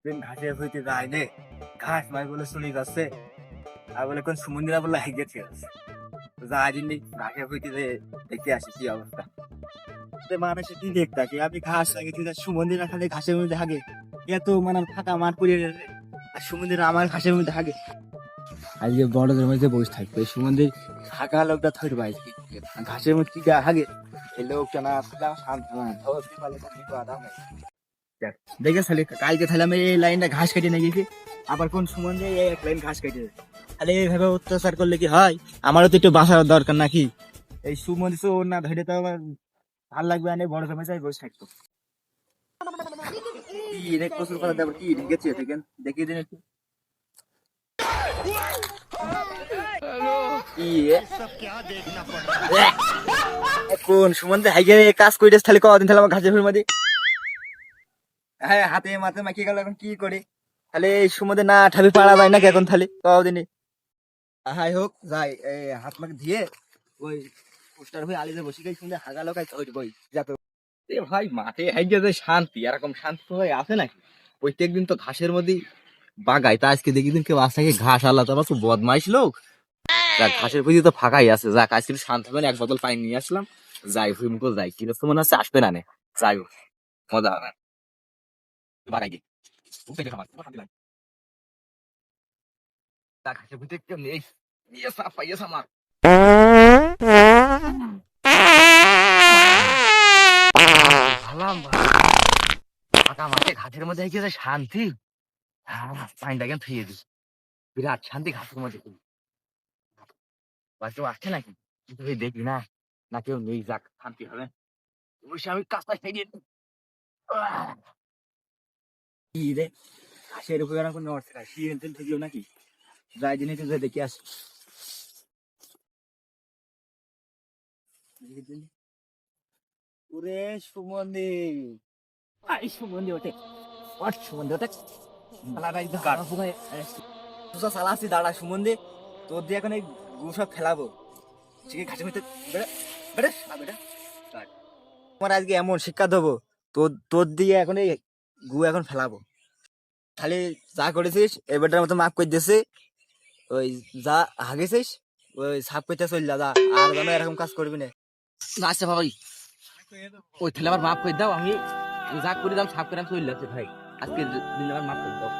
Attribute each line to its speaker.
Speaker 1: দিন ঘাসে হইতে যায় নে ঘাস মাই বলে চলে যাচ্ছে আর বলে কোন সমুদ্রা বলে হাই গেছে যা দিন ঘাসে হইতে দেখে আসি কি অবস্থা মানুষ কি দেখতে কি আপনি ঘাস লাগিয়েছি সমুদ্রে খালি ঘাসের মধ্যে হাগে এত মানে ফাঁকা মাঠ পড়ে আর সমুদ্রে আমার ঘাসের মধ্যে হাগে আজকে বড়দের মধ্যে বসে থাকবে সমুদ্রে ফাঁকা লোকটা থাকবে আজকে ঘাসের মধ্যে কি হাগে এই লোকটা না শান্ত দেখে তাহলে কালকে তাহলে আমি এই লাইনটা ঘাস কেটে নিয়ে গেছি আবার কোন সমুদ্রে এক লাইন ঘাস কেটে তাহলে এইভাবে অত্যাচার করলে কি হয় আমারও তো একটু বাঁচার দরকার নাকি এই সুমন্দির না ধরে তো আমার ভাল লাগবে না বড় সময় চাই বসে থাকতো কি রে প্রচুর কথা দেবো কি ঢেকেছে দেখেন দেখিয়ে দিন একটু কোন সুমন্দে হাইগে কাজ করিস তাহলে কদিন তাহলে আমার ঘাসের মধ্যে হ্যাঁ হাতে মাথে মাখিয়ে গেল এখন কি করে তাহলে এই সমুদ্রে না ঠাবি পাড়া যায় নাকি এখন তাহলে কদিনে হাই হোক যাই এই হাত মাকে দিয়ে ওই পোস্টার হয়ে আলিতে বসে গেছি শুনলে হাগা লোকাই ওই বই যাতে ভাই মাঠে হাইগে যে শান্তি এরকম শান্তি তো ভাই আছে নাকি প্রত্যেকদিন তো ঘাসের মধ্যে বাগাই তা আজকে দেখি দিন কেউ আজকে ঘাস আল্লাহ তো খুব বদমাইশ লোক ঘাসের প্রতি তো ফাঁকাই আছে যাক আজকে শান্ত হবে এক বোতল পানি নিয়ে আসলাম যাই হুই মুখো যাই কি তো মনে হচ্ছে আসবে না যাই হোক মজা হবে বাগাই গিয়ে ঘাসের প্রতি একটু নেই পাইয়েছে আমার ফাঁকা মাঠে ঘাসের মধ্যে গিয়েছে শান্তি পানিটা কেন থুয়ে দিই বিরাট শান্তি ঘাসের মধ্যে কেউ আসছে নাকি দেখি না না কেউ নেই যাক শান্তি হবে অবশ্যই আমি কাজটা খেয়ে কি রে ঘাসের উপরে কোনো নড়ছে না সিএনতেল থেকলো নাকি যাই জিনিস দেখে আসি ওরে সুমন্দি আই সুমন্দি ওঠে সুমন্দি ওঠে সালা আসছি দাঁড়া সুমন্দি তোর দিয়ে এখন এই গু সব খেলাবো ঠিক ঘাসের মধ্যে বেড়ে বেটা তোমার আজকে এমন শিক্ষা দেবো তোর তোর দিয়ে এখন এই গু এখন ফেলাবো খালি যা করেছিস এবারটার মতো মাফ করে দিয়েছে ওই যা হাগেছিস ওই সাফ করতে চল যা আর যেন এরকম কাজ করবি না
Speaker 2: আচ্ছা ভাই ওই তাহলে আবার মাফ করে দাও আমি যা করে দাম সাফ করে চলে যাচ্ছে ভাই আজকে দিন আবার মাফ করে দাও